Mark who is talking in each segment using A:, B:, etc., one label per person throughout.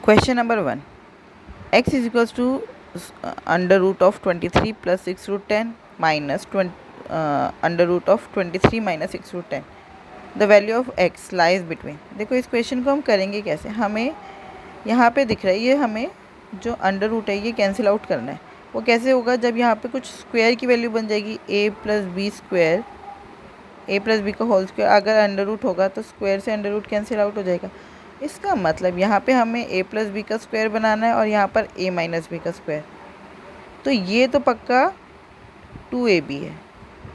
A: Question number 1, x is equals to under root of 23 plus 6 root 10 minus under root of 23 minus 6 root 10, the value of x lies between. देखो इस question को हम करेंगे कैसे, हमें यहाँ पे दिख रहा है ये हमें जो अंडर रूट है ये कैंसिल आउट करना है। वो कैसे होगा, जब यहाँ पे कुछ स्क्वायर की वैल्यू बन जाएगी a plus B square, a plus B का होल स्क्वायर, अगर अंडर रूट होगा तो स्क्वायर से अंडर रूट कैंसिल आउट हो जाएगा। इसका मतलब यहाँ पे हमें a प्लस बी का स्क्वायर बनाना है और यहाँ पर a माइनस बी का स्क्वायर। तो ये तो पक्का 2ab है।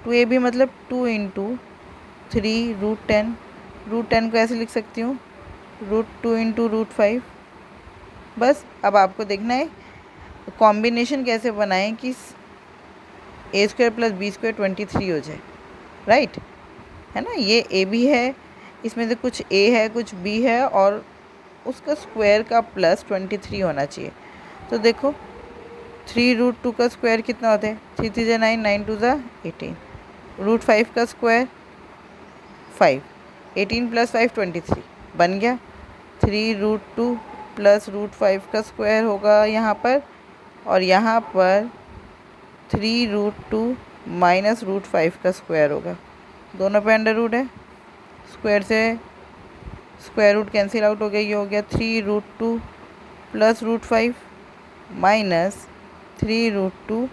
A: 2ab मतलब 2 इंटू 3 रूट 10। रूट 10 को ऐसे लिख सकती हूँ √2 इंटू √5। बस अब आपको देखना है कॉम्बिनेशन कैसे बनाएं कि a square plus B square 23 हो जाए, राइट है ना। ये a भी है, इसमें से कुछ a है कुछ b है और उसका स्क्वायर का प्लस 23 होना चाहिए। तो देखो 3√2 का स्क्वायर कितना होता है, 3 3 9, 9 2 18, √5 का स्क्वायर 5, 18 प्लस 5 23 बन गया। 3√2 प्लस √5 का स्क्वायर होगा यहाँ पर, और यहाँ पर 3√2 माइनस √5 का स्क्वायर होगा। दोनों पे अंडर रूट है, स्क्वायर से स्क्वायर रूट कैंसिल आउट हो गया। ये हो गया 3√2 प्लस √5 माइनस 3√2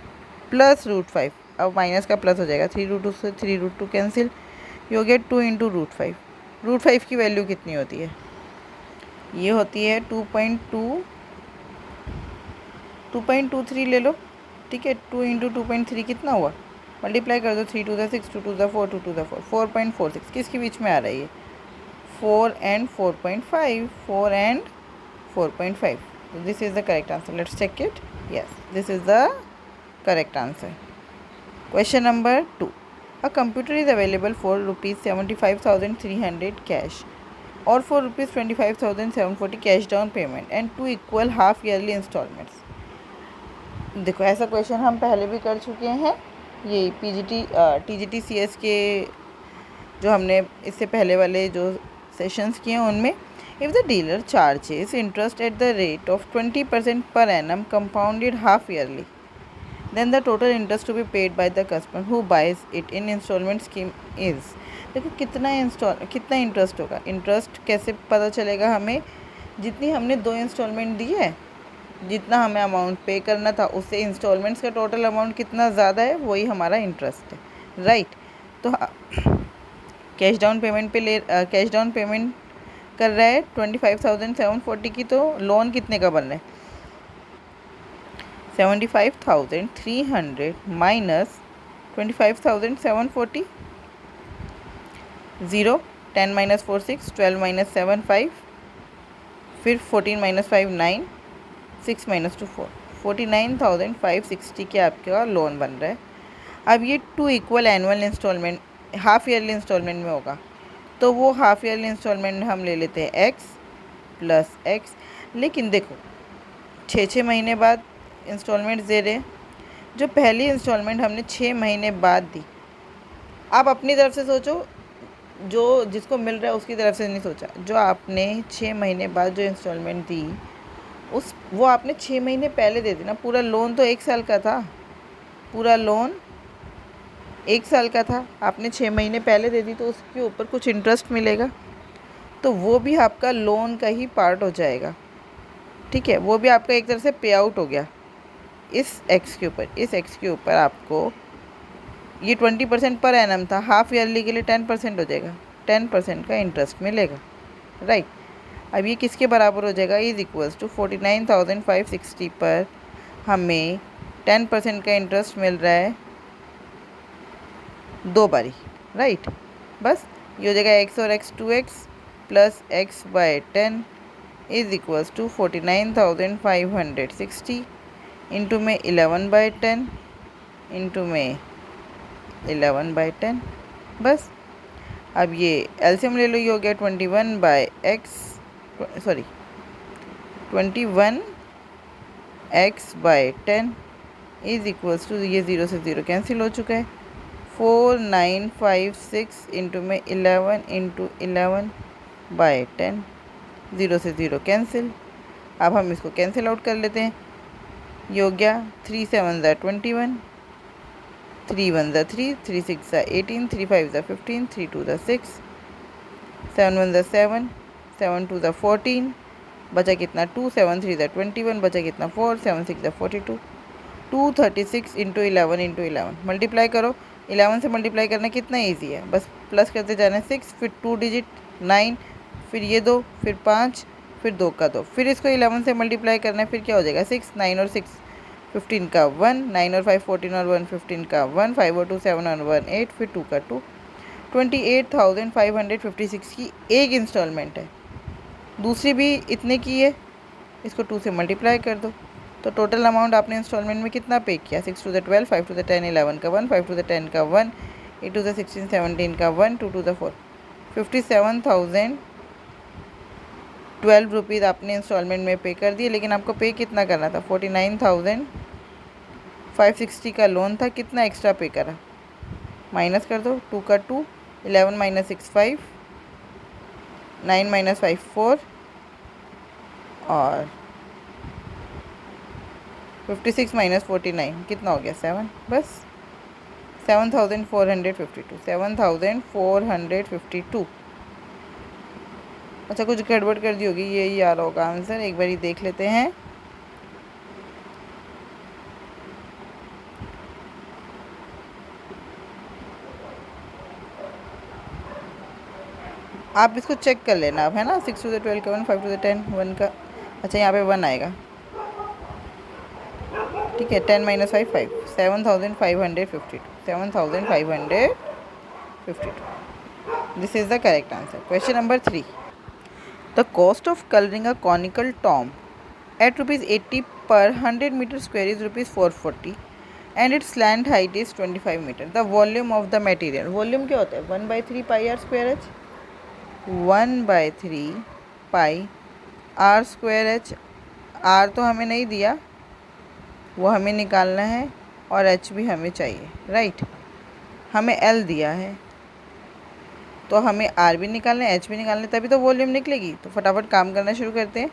A: प्लस √5। अब माइनस का प्लस हो जाएगा, 3√2 से 3√2 कैंसिल, ये हो गया 2 इंटू √5। √5 की वैल्यू कितनी होती है, ये होती है 2.23 ले लो, ठीक है। 2 इंटू 2.3 कितना हुआ, मल्टीप्लाई कर दो, 3 2 6, 2 2 4, 2 2 4, 4.46। किसके बीच में आ रहा है ये, 4 and 4.5, 4 and 4.5। So this is the correct answer. Let's check it. Yes, this is the correct answer. Question number 2. A computer is available for rupees 75,300 cash or for rupees 25,740 cash down payment and 2 equal half yearly installments. देखो ऐसा question हम पहले भी कर चुके हैं, ये TGT CS के जो हमने इससे पहले वाले जो सेशंस किए हैं उनमें। If the dealer charges interest at the rate of 20% per annum compounded half yearly, then the total interest to be paid by the customer who buys it in instalment scheme is. देखो कितना interest होगा, interest कैसे पता चलेगा हमें, जितनी हमने 2 instalment दी है, जितना हमें अमाउंट पे करना था उससे इंस्टॉलमेंट्स का टोटल अमाउंट कितना ज़्यादा है, वही हमारा इंटरेस्ट है, राइट। तो कैश डाउन पेमेंट कर रहा है 25,740 की, तो लोन कितने का बन रहा है, 75,300 माइनस 25,740, 0, 10 माइनस 4 6, 12 माइनस 7 5, फिर 14 माइनस 5 9, 6 माइनस 2 4, 49,560 के आपका लोन बन रहा है। अब ये 2 equal annual instalment half yearly instalment में होगा, तो वो हाफ ईयरली इंस्टॉलमेंट में हम ले लेते हैं x प्लस x। लेकिन देखो 6 महीने बाद इंस्टॉलमेंट दे रहे, जो पहली इंस्टॉलमेंट हमने 6 महीने बाद दी, आप अपनी तरफ से सोचो, जो जिसको मिल रहा है उसकी तरफ से नहीं सोचा। जो आपने 6 महीने बाद जो इंस्टॉलमेंट दी वो आपने 6 महीने पहले दे दी ना। पूरा लोन तो 1 साल का था, पूरा लोन 1 साल का था, आपने 6 महीने पहले दे दी, तो उसके ऊपर कुछ इंटरेस्ट मिलेगा, तो वो भी आपका लोन का ही पार्ट हो जाएगा, ठीक है। वो भी आपका एक तरह से पे आउट हो गया इस x के ऊपर। इस x के ऊपर आपको ये 20% पर एनम था, हाफ ईयरली के लिए 10% हो जाएगा, 10% का इंटरेस्ट मिलेगा, राइट। अब ये किसके बराबर हो जाएगा, इज़ इक्वल्स टू 49,560 पर हमें 10% का इंटरेस्ट मिल रहा है 2 बारी, राइट। बस ये हो जाएगा x और x 2x plus x by 10 is equals to 49,560 into में 11/10 इंटू में 11/10। बस अब ये एलसीएम ले लो, ये हो गया 21x/10 इज़ इक्वल्स टू, ये 0 से 0 कैंसिल हो चुका है, 4956 इंटू में 11 इंटू 11/10, 0 से 0 कैंसिल, अब हम इसको कैंसिल आउट कर लेते हैं। ये हो गया 3 7 ज़ा 21, 3 1 ज़ा 3, 3 6 ज़ा 18, 3 5 ज़ा 15, 3 2 ज़ा 6, 7 1 ज़ा 7, 7 2 ज़ा 14, बचा कितना 2, 7 3 ज़ा 21, बचा कितना 4, 7 6 ज़ा 42, 236 इंटू 11 इंटू 11 मल्टीप्लाई करो। 11 से मल्टीप्लाई करना कितना ईजी है, बस प्लस करते जाना है। 6 फिर 2 डिजिट 9, फिर ये 2, फिर 5, फिर 2 का 2, फिर इसको 11 से मल्टीप्लाई करना है। फिर क्या हो जाएगा 6 9 और 6 15 का 1, 9 और 5 14 और 1 15 का 1, 5 और 2 7 और 1 8, फिर 2 का 2, 28,556 की एक इंस्टॉलमेंट है। दूसरी भी इतने की है, इसको 2 से मल्टीप्लाई कर दो। तो टोटल अमाउंट आपने इंस्टॉलमेंट में कितना पे किया, 6 टू द 12, 5 टू द 10, 11 का 1, 5 टू द 10 का 1, 8 टू द 16, 17 का 1, 2 टू द 4, 57,012 रुपीज़ आपने इंस्टॉलमेंट में पे कर दिए। लेकिन आपको पे कितना करना था, 49,560 का लोन था। कितना एक्स्ट्रा पे करा, माइनस कर दो। 2 का 2, 11 माइनस 6 5, 9 माइनस 5 4 और 56 माइनस 49 कितना हो गया 7, बस 7,452, 7,452। अच्छा कुछ गड़बड़ कर दी होगी, यही आ रहा होगा आंसर, एक बार ही देख लेते हैं। आप इसको चेक कर लेना अब, है ना। 6 टू द 12 का 1, 5 टू द 10 1 का, अच्छा यहाँ पे 1 आएगा, ठीक है। 10 minus 5 5, 7,552, 7,552। This is the correct answer. Question number 3, the cost of colouring a conical Tom at rupees 80 per 100 meter square is rupees 440 and its slant height is 25 meter. The volume of the material, volume क्या होता है, 1/3 pi R square H, 1/3 pi R square H. R तो हमें नहीं दिया, वो हमें निकालना है, और एच भी हमें चाहिए, राइट। हमें एल दिया है, तो हमें आर भी निकालना है, एच भी निकालना है, तभी तो वॉल्यूम निकलेगी। तो फटाफट काम करना शुरू करते हैं।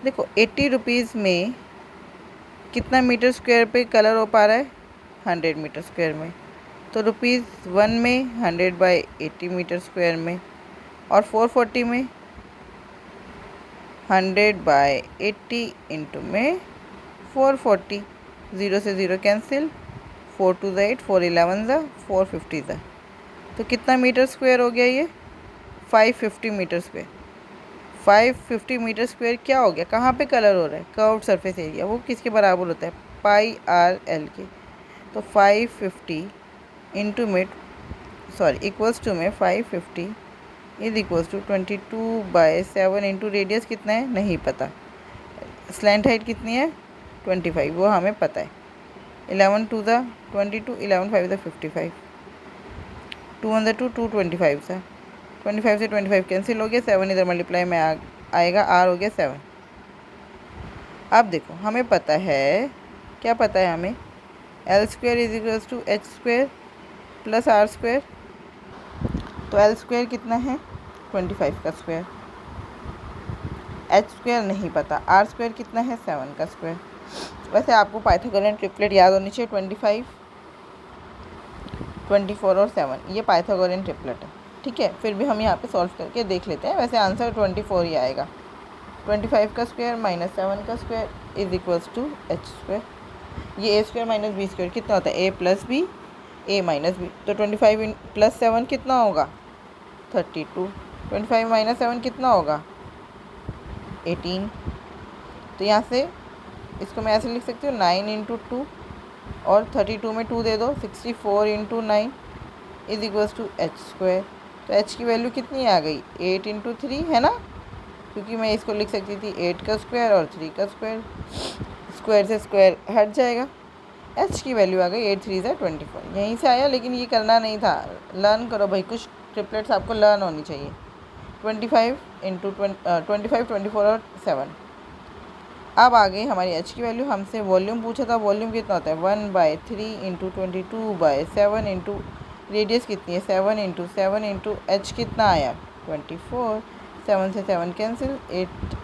A: देखो 80 रुपीज़ में कितना मीटर स्क्वायर पे कलर हो पा रहा है, 100 मीटर स्क्वायर में। तो ₹1 में 100/80 मीटर स्क्वायर में, और 440 में 100/80 इंटू में 440, 0 से 0 कैंसिल, 4 2 8, 4 11 ज़ा 450 ज़ा। तो कितना मीटर स्क्वायर हो गया ये, 550 मीटर स्क्वायर। 550 मीटर स्क्वायर क्या हो गया, कहाँ पे कलर हो रहा है, कर्व्ड सरफेस एरिया, वो किसके बराबर होता है, पाई आर एल के। तो 550 इंटू में इक्वल्स टू में 550 is equals to 22/7 into radius कितना है नहीं पता, स्लैंट हाइट कितनी है 25, वो हमें पता है। 11 2 ज़ा 22, 11 5 ज़ा 55, 2 1 ज़ा 2, 2 25 ज़ा 25 से 25 कैंसिल हो गया, 7 इधर मल्टीप्लाई में आएगा, आर हो गया 7। अब देखो हमें पता है, क्या पता है हमें, L square is equals to H square plus R square. तो एल स्क्वायर कितना है 25 का स्क्वायर, एच स्क्वायर नहीं पता, आर स्क्वायर कितना है 7 का स्क्वायर। वैसे आपको पाइथागोरन ट्रिपलेट याद होनी चाहिए, 25 24 और 7, ये पाइथागोरन ट्रिपलेट है, ठीक है। फिर भी हम यहाँ पे सॉल्व करके देख लेते हैं। वैसे आंसर 24 ही आएगा। 25 का स्क्वायर माइनस 7 का square is equals to H square. ये A square minus B square कितना होता है, A plus B, A minus B. तो 25 प्लस 7 कितना होगा 32, 25 माइनस 7 कितना होगा 18। तो यहाँ से इसको मैं ऐसे लिख सकती हूँ 9 इंटू 2, और 32 में 2 दे दो, 64 into 9 is equals to H square. तो एच की वैल्यू कितनी आ गई 8 इंटू 3, है ना, क्योंकि मैं इसको लिख सकती थी 8 का स्क्वायर और 3 का स्क्वायर, स्क्वायर से स्क्वायर हट जाएगा। एच की वैल्यू आ गई 8 3 ज़ा 24, यहीं से आया, लेकिन ये करना नहीं था। लर्न करो भाई, कुछ ट्रिपलेट्स आपको लर्न होनी चाहिए। 25 इंटू 25 24 और 7। अब आ गई हमारी एच की वैल्यू, हमसे वॉल्यूम पूछा था, वॉल्यूम कितना होता है 1/3 इंटू 22/7 इंटू रेडियस कितनी है 7 इंटू 7 इंटू एच कितना आया 24, 7 से 7 कैंसिल, 8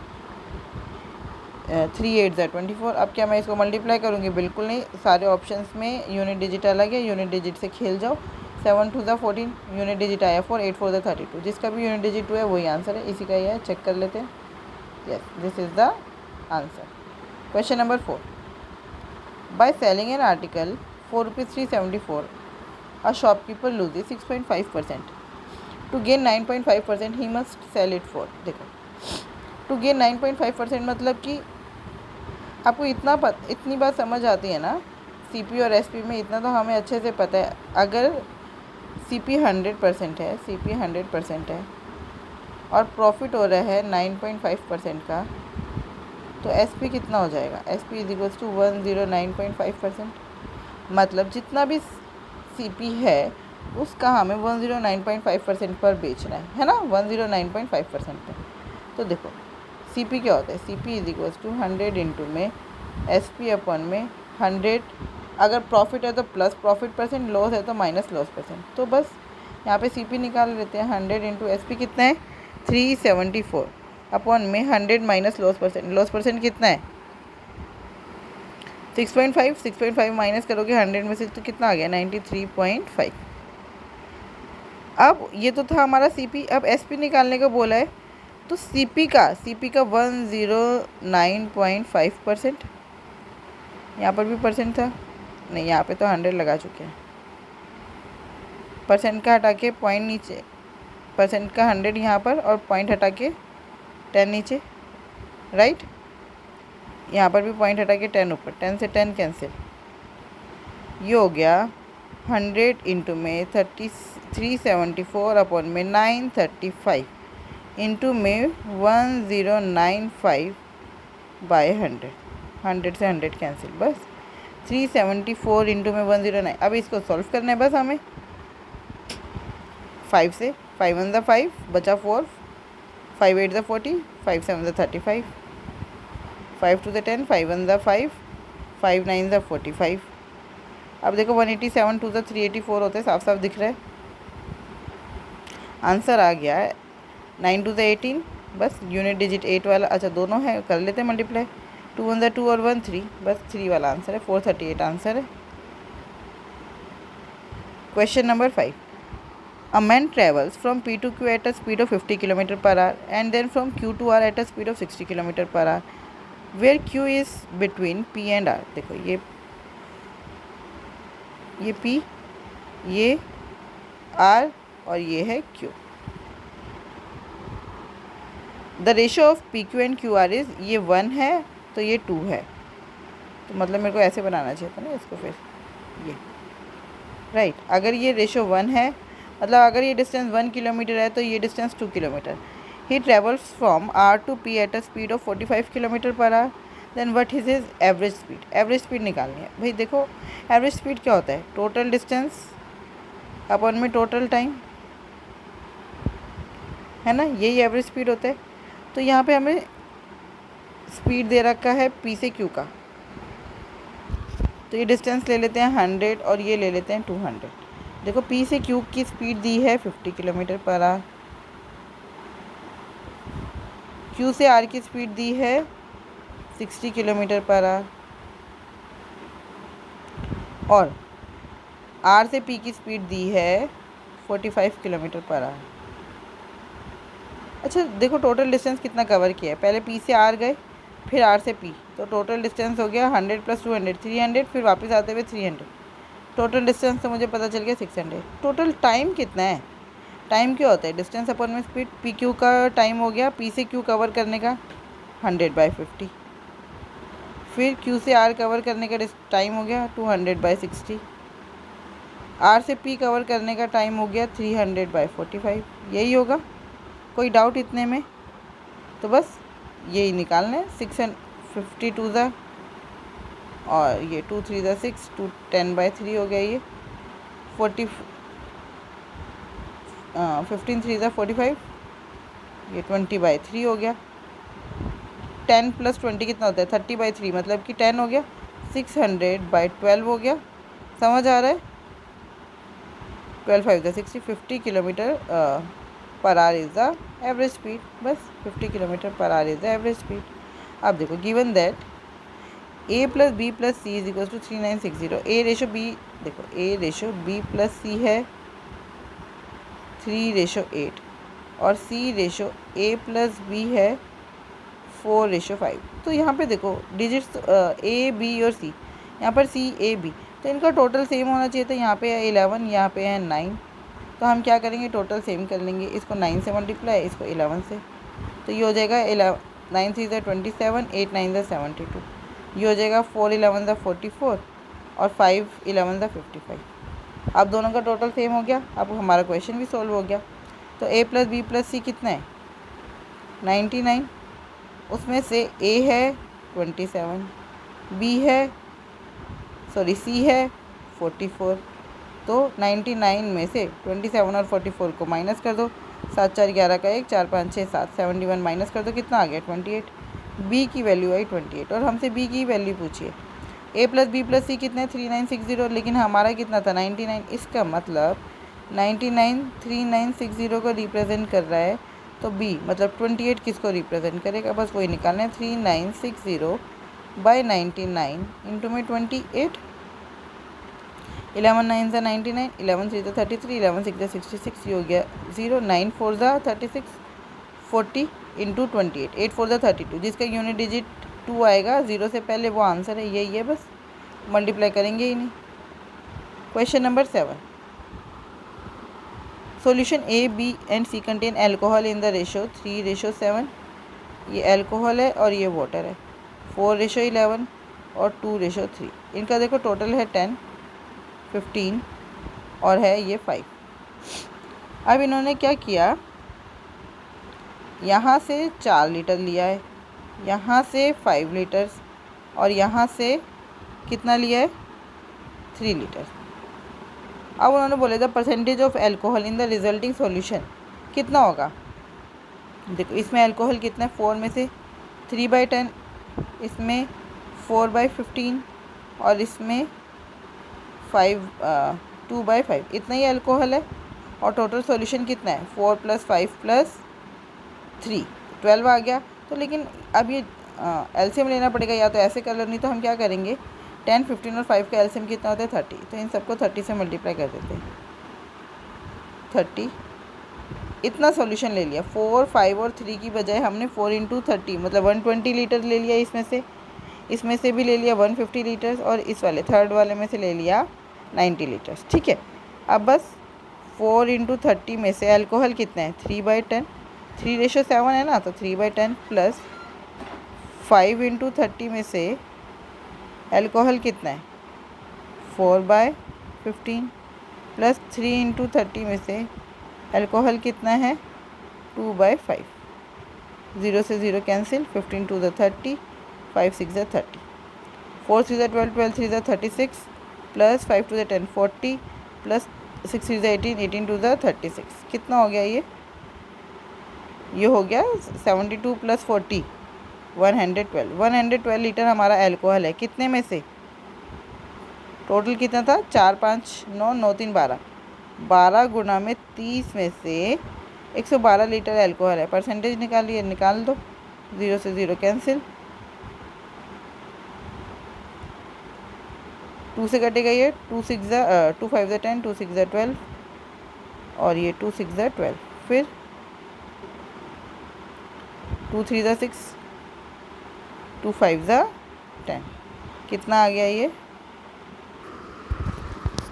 A: 3 8 ज़ा 24। अब क्या मैं इसको मल्टीप्लाई करूँगी? बिल्कुल नहीं, सारे ऑप्शंस में यूनिट डिजिट अलग है, यूनिट डिजिट से खेल जाओ। 7 2 ज़ा 14, यूनिट डिजिट आया 4, 8 4 ज़ा 32, जिसका भी यूनिट डिजिट 2 है वही आंसर है, इसी का ही है, चेक कर लेते हैं। Yes, this is the answer. Question number 4, by selling an article for ₹374, a shopkeeper loses 6.5%. To gain 9.5% he must sell it for, देखो टू गेन 9.5% मतलब कि आपको इतनी बात समझ आती है ना, सीपी और एसपी में इतना तो हमें अच्छे से पता है। अगर सीपी 100% है, सीपी 100% है और प्रॉफिट हो रहा है 9.5% का, तो एसपी कितना हो जाएगा? SP is equals to 109.5%। मतलब जितना भी सीपी है उसका हमें 109.5% पर बेचना है ना, 109.5% पर। तो देखो सीपी क्या होता है? CP is equals to 100 into में एसपी अपॉन में 100। अगर प्रॉफिट है तो प्लस प्रॉफिट परसेंट, लॉस है तो माइनस लॉस परसेंट। तो बस यहाँ पे सीपी निकाल लेते हैं। 100 इंटू एसपी कितना है? 374 अपॉन में 100 minus loss percent. Loss percent कितना है? 6.5। 6.5 माइनस करोगे 100 में से तो कितना आ गया? 93.5। अब ये तो था हमारा सीपी। अब एसपी निकालने का बोला है, तो सीपी का 109.5%। यहाँ पर भी परसेंट था नहीं, यहाँ पे तो 100 लगा चुके हैं। परसेंट का हटा के पॉइंट नीचे, परसेंट का 100 यहाँ पर और पॉइंट हटा के 10 नीचे, राइट। यहाँ पर भी पॉइंट हटा के 10 ऊपर, 10 से 10 कैंसिल। ये हो गया 100 इंटू में 374 अपॉन में 935 इंटू में 1095 बाय 100। 100 से 100 कैंसिल, बस 374 इंटू में 109। अब इसको सॉल्व करना है बस हमें। 5 से 5 1 ज़ा 5 बचा 4, 5 8 ज़ा 40, 5 7 ज़ा 35, 5 2 ज़ा 10, 5 1 ज़ा 5, 5 9 ज़ा 45। अब देखो 187 2 ज़ा 384 होते हैं, साफ साफ दिख रहा है। आंसर आ गया है 9 2 ज़ा 18, बस यूनिट डिजिट 8 वाला, अच्छा दोनों है, कर लेते हैं मल्टीप्लाई। 2 1 ज़ा 2 और 1 3, बस 3 वाला आंसर है। 438 आंसर है। Question number 5, a man travels from P to Q at a speed of 50 km per hour and then from Q to R at a speed of 60 km per hour, where Q is between P and R। देखो ये P, ये R और ये है Q। The ratio of P Q and Q R is, ये 1 है तो ये 2 है, तो मतलब मेरे को ऐसे बनाना चाहिए था ना इसको, फिर ये राइट। अगर ये रेशो 1 है, मतलब अगर ये डिस्टेंस 1 किलोमीटर है तो ये distance 2 kilometre. He travels from R to P at a speed of 45 kilometre per hour, then what is his average speed. Average speed निकालनी है भाई। देखो एवरेज स्पीड क्या होता है? टोटल डिस्टेंस अपॉन में टोटल टाइम, है ना, यही एवरेज स्पीड होता है। तो यहाँ पे हमें स्पीड दे रखा है पी से क्यू का, तो ये डिस्टेंस ले लेते हैं 100 और ये ले लेते हैं 200। देखो पी से क्यू की स्पीड दी है 50 किलोमीटर पर आवर, क्यू से आर की स्पीड दी है 60 किलोमीटर पर आवर, और आर से पी की स्पीड दी है 45 किलोमीटर पर आवर। अच्छा देखो टोटल डिस्टेंस कितना कवर किया है। पहले पी से आर गए, फिर आर से पी, तो टोटल डिस्टेंस हो गया 100 + 200 300, फिर वापस आते हुए 300। टोटल डिस्टेंस तो मुझे पता चल गया 600। टोटल टाइम कितना है? टाइम क्या होता है? डिस्टेंस अपॉन में स्पीड। पी क्यू का टाइम हो गया पी से क्यू कवर करने का 100/50, फिर क्यू से आर कवर करने का टाइम हो गया 200/60, आर से पी कवर करने का टाइम हो गया 300/45। यही होगा, कोई डाउट इतने में? तो बस यही निकालना है। 650 2 ज़ा और ये 2 3 ज़ा 6, 2 10/3 हो गया। ये 15 3 ज़ा 45, ये 20/3 हो गया। 10 + 20 कितना होता है? 30/3, मतलब कि 10 हो गया। 600/12 हो गया। समझ आ रहा है? 12 5 ज़ा 60, 50 kilometre per hour is the average speed. बस 50 kilometre per hour is the average speed. अब देखो given that a plus B plus C is equal to 3960, A ratio B, देखो A ratio B plus C है 3:8 और C ratio A plus B है 4:5। तो यहाँ पे देखो डिजिट्स ए बी और सी, यहाँ पर सी ए बी, तो इनका टोटल सेम होना चाहिए था। यहाँ पे है 11, यहाँ पे है 9, तो हम क्या करेंगे टोटल सेम कर लेंगे, इसको 9 से मल्टीप्लाई, इसको 11 से, तो ये हो जाएगा 9 3 27, 8 9 72, ये हो जाएगा 4 11 44 और 5 11 55। अब दोनों का टोटल सेम हो गया, अब हमारा क्वेश्चन भी सॉल्व हो गया। तो a प्लस बी प्लस सी कितना है 99, उसमें से a है 27, b है सी है 44, तो 99 में से 27 और 44 को माइनस कर दो, 7 4 11 का 1, 4 5 6 7, 71 माइनस कर दो, कितना आ गया 28, b की वैल्यू आई 28। और हमसे b की वैल्यू पूछिए, a प्लस बी प्लस सी कितने 3960, लेकिन हमारा कितना था 99, इसका मतलब 99 3960 को रिप्रेजेंट कर रहा है, तो b मतलब 28 किसको रिप्रेजेंट करेगा, बस वही निकालना है। 3960 बाई 99 इंटू में 28, 11 9 ज़ा 99, 11 3 ज़ा 33, 11 6 ज़ा 66, ये हो गया 0, 9 4 ज़ा 36, 40 इंटू 28, 8 4 ज़ा 32, जिसका यूनिट डिजिट 2 आएगा 0 से पहले, वो आंसर है, यही है, बस मल्टीप्लाई करेंगे ही नहीं। Question number 7, solution A B and C contain alcohol in the ratio 3:7, ये अल्कोहल है और ये वाटर है, 4:11 और 2:3, इनका देखो टोटल है 10 15 और है ये 5। अब इन्होंने क्या किया, यहाँ से 4 लीटर लिया है, यहाँ से 5 लीटर्स और यहाँ से कितना लिया है 3 लीटर। अब उन्होंने बोले the percentage of alcohol in the resulting solution कितना होगा। देखो इसमें अल्कोहल कितना है, 4 में से 3/10, इसमें 4/15 और इसमें 2/5, इतना ही अल्कोहल है। और टोटल सॉल्यूशन कितना है 4 + 5 + 3 12 आ गया। तो लेकिन अब ये एलसीएम लेना पड़ेगा, या तो ऐसे कर लो, नहीं तो हम क्या करेंगे 10 15 और 5 का एलसीएम कितना होता है 30, तो इन सबको 30 से मल्टीप्लाई कर देते हैं, 30। इतना सॉल्यूशन ले लिया, 4 5 और 3 की बजाय हमने 4 × 30 मतलब 120 लीटर ले लिया, इसमें से भी ले लिया 150 लीटर्स और इस वाले थर्ड वाले में से ले लिया 90 लीटर्स, ठीक है। अब बस 4 × 30 में से अल्कोहल कितना है 3/10, 3:7 है ना, तो 3/10 प्लस 5 × 30 में से अल्कोहल कितना है 4/15 प्लस 3 × 30 में से अल्कोहल कितना है 2/5, 0 से 0 कैंसिल, 15 2 ज़ा 30, 5 6 ज़ा 30, 4 3 ज़ा 12, 12 3 ज़ा 36 प्लस 5 2 ज़ा 10 40 प्लस 6 3 ज़ा 18, 18 2 ज़ा 36, कितना हो गया ये हो गया 72 + 40 112 लीटर हमारा अल्कोहल है। कितने में से टोटल कितना था 4 5 9 9 3 12, 12 गुना में 30 में से 112 लीटर अल्कोहल है। परसेंटेज निकालिए, निकाल दो, 0 से 0 कैंसिल, 2 से कटेगा ये, 2 5 ज़ा 10, 2 6 ज़ा 12 और ये 2 6 ज़ा 12, फिर 2 3 ज़ा 6, 2 5 ज़ा 10, कितना आ गया ये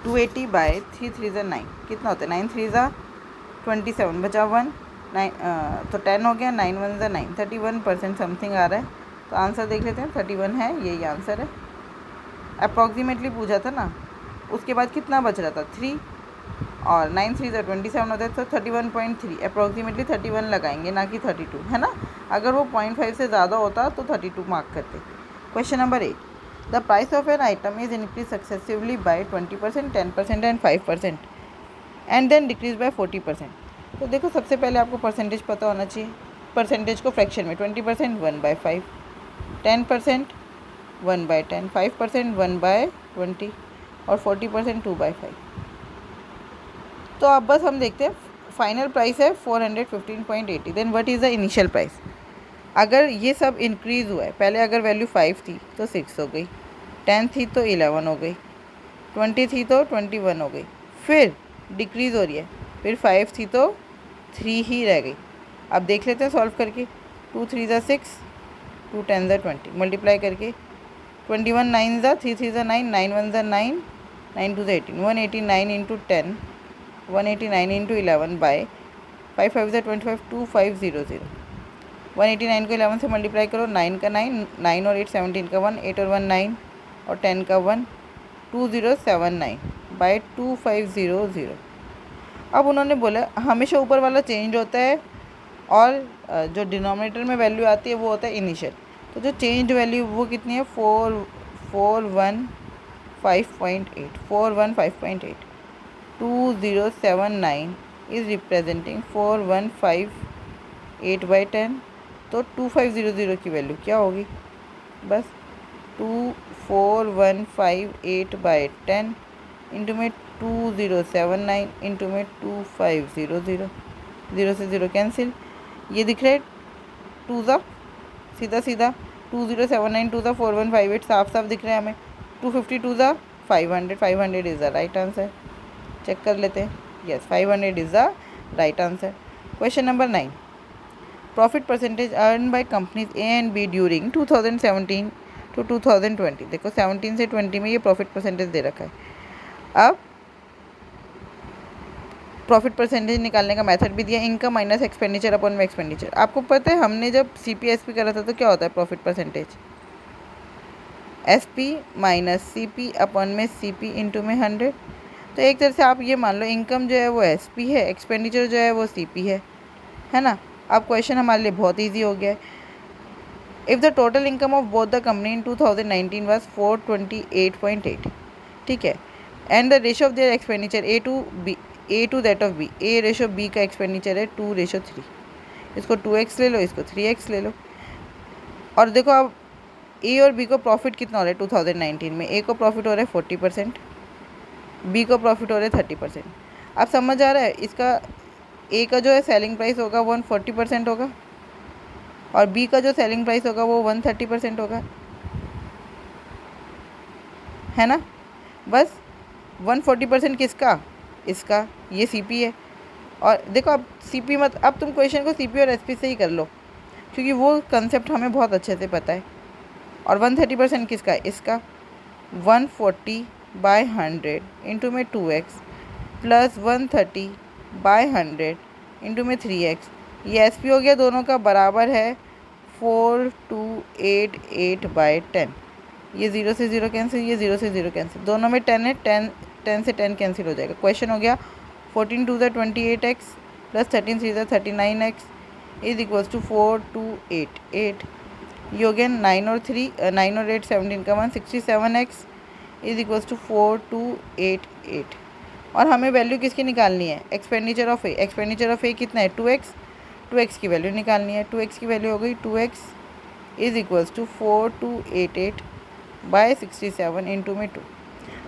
A: 280/3 3 ज़ा 9, कितना होता है 9 3 ज़ा 27, बचा 1 9, तो 10 हो गया, 9 1 ज़ा 9, 31% समथिंग आ रहा है। तो आंसर देख लेते हैं, 31 है, यही आंसर है। अप्रॉक्सीमेटली पूछा था ना, उसके बाद कितना बच रहा था 3 और 9 3 ज़ा 27 होता है, तो 31.3, अप्रॉक्सीमेटली 31 लगाएंगे, ना कि 32, है ना। अगर वो 0.5 से ज़्यादा होता तो 32 मार्क करते। Question number 8, the price of an item is increase successively by 20%, 10% and 5% and then decrease by 40%। तो देखो सबसे पहले आपको परसेंटेज पता होना चाहिए। परसेंटेज को फ्रैक्शन में 20% 1/5, 10% 1/10, 5% 1/20 और 40% 2/5। तो अब बस हम देखते हैं, फाइनल प्राइस है 415.80, then what is the initial price. अगर ये सब इंक्रीज़ हुआ है, पहले अगर वैल्यू 5 थी तो 6 हो गई, 10 थी तो 11 हो गई, 20 थी तो 21 हो गई, फिर डिक्रीज़ हो रही है, फिर 5 थी तो 3 ही रह गई। अब देख लेते हैं सॉल्व करके। 2 3 ज़ा 6, 2 10 ज़ा 20, मल्टीप्लाई करके 21 9 ज़ा 3 3 ज़ा 9, 9 1 ज़ा 9, 9 2 ज़ा 18, 189 इंटू 10, 189 इंटू 11 बाय 5 5 ज़ा 25, 2500। 189 को 11 से मल्टीप्लाई करो, 9 का 9, 9 और 8 17 का 1, 8 और 1 9 और 10 का 1, 2079 बाय 2500। अब उन्होंने बोला हमेशा ऊपर वाला चेंज होता है और जो डिनोमिनेटर में वैल्यू आती है वो होता है इनिशियल। तो जो चेंज वैल्यू वो कितनी है, 4158, 415.8, 2079 इज़ रिप्रेजेंटिंग 4158 बाई 10। तो 2500 की वैल्यू क्या होगी, बस 24158 बाई 10 इंटू में 2079 इंटू में 2500, 0 से 0 कैंसिल, ये दिख रहा है 2 ज़ा सीधा सीधा 2079 2 ज़ा 4158 साफ साफ दिख रहा है हमें। 252 ज़ा 500, 500 is the right answer. Check कर लेते हैं, yes 500 is the right answer. Question number 9, profit percentage earn by companies A and B during 2017 to 2020। देखो 17 से 20 में ये प्रॉफिट परसेंटेज दे रखा है। अब प्रॉफिट परसेंटेज निकालने का मेथड भी दिया, इनकम माइनस एक्सपेंडिचर अपॉन में एक्सपेंडिचर। आपको पता है हमने जब CPSP करा था तो क्या होता है profit percentage, SP minus CP upon में CP इंटू में 100। तो एक तरह से आप ये मान लो इनकम जो है वो SP है, एक्सपेंडिचर जो है वो CP है ना। अब क्वेश्चन हमारे लिए बहुत ईजी हो गया है। If the total income of both the company in 2019 was 428.8, ठीक है, and the ratio of their expenditure A to that of B, A ratio B का एक्सपेंडिचर है 2:3। इसको 2x ले लो, इसको 3x ले लो। और देखो अब A और B को प्रॉफिट कितना हो रहा है 2019 में, A को प्रॉफिट हो रहा है 40%, B को प्रॉफिट हो रहा है 30%। अब समझ आ रहा है, इसका A का जो है सेलिंग प्राइस होगा 140% होगा और B का जो सेलिंग प्राइस होगा वो 130% होगा, है ना। बस 140% किसका, इसका, ये CP है। और देखो अब CP मत, अब तुम क्वेश्चन को CP और SP से ही कर लो क्योंकि वो कंसेप्ट हमें बहुत अच्छे से पता है। और 130% किसका है, इसका। 140 बाय 100 इंटू में 2x प्लस 130 बाय 100 इंटू में 3x, ये SP हो गया, दोनों का बराबर है 4288 बाय 10। ये 0 से 0 कैंसिल, ये 0 से 0 कैंसिल, दोनों में 10 है, 10 से 10 कैंसिल हो जाएगा। क्वेश्चन हो गया 14 2 ज़ा 28x प्लस 13 3 ज़ा 39x इज इक्वल्स टू 4288। ये हो गया 9 और 8 17 का 1 67x इज इक्वल्स टू 4288। और हमें वैल्यू किसकी निकालनी है, expenditure of A. Expenditure of A कितना है 2x, 2x की वैल्यू निकालनी है। 2x की वैल्यू हो गई 2x is equals to 4288 by 67 into में 2।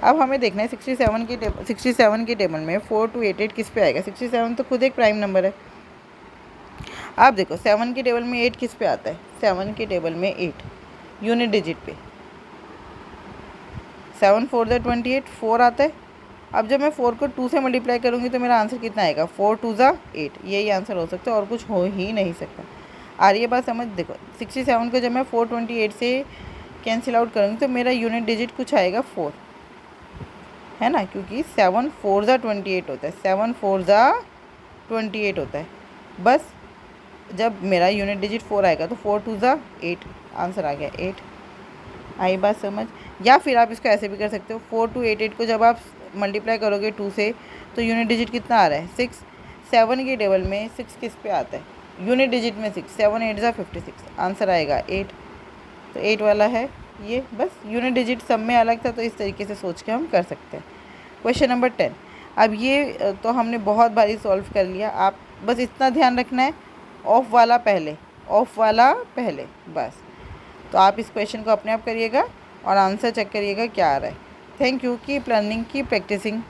A: अब हमें देखना है 67 के टेबल में 4288 किस पे आएगा। 67 तो खुद एक प्राइम नंबर है। आप देखो 7 के टेबल में 8 किस पे आता है, 7 के टेबल में 8 यूनिट डिजिट पे, 7 4 ज़ा 28, 4 आता है। अब जब मैं 4 को 2 से मल्टीप्लाई करूँगी तो मेरा आंसर कितना आएगा, 4 2 ज़ा 8। यही आंसर हो सकता है और कुछ हो ही नहीं सकता। आ रही है बात समझ। देखो 67 को जब मैं 428 से कैंसिल आउट करूँगी तो मेरा यूनिट डिजिट कुछ आएगा 4, है ना, क्योंकि 7 4 ज़ा 28 होता है, 7 4 ज़ा 28 होता है। बस जब मेरा यूनिट डिजिट 4 आएगा तो 4 2 ज़ा 8, आंसर आ गया 8। आई बात समझ। या फिर आप इसको ऐसे भी कर सकते हो, 4288 को जब आप मल्टीप्लाई करोगे 2 से तो यूनिट डिजिट कितना आ रहा है 6। 7 के टेबल में 6 किस पे आता है, यूनिट डिजिट में 6, 7 8 ज़ा 56, आंसर आएगा 8। तो 8 वाला है ये। बस यूनिट डिजिट सब में अलग था तो इस तरीके से सोच के हम कर सकते हैं। Question number 10। अब ये तो हमने बहुत बारी सॉल्व कर लिया, आप बस इतना ध्यान रखना है ऑफ वाला पहले, ऑफ वाला पहले, बस। तो आप इस क्वेश्चन को अपने आप करिएगा और आंसर चेक करिएगा क्या आ रहा है। Thank you, keep learning, keep practising.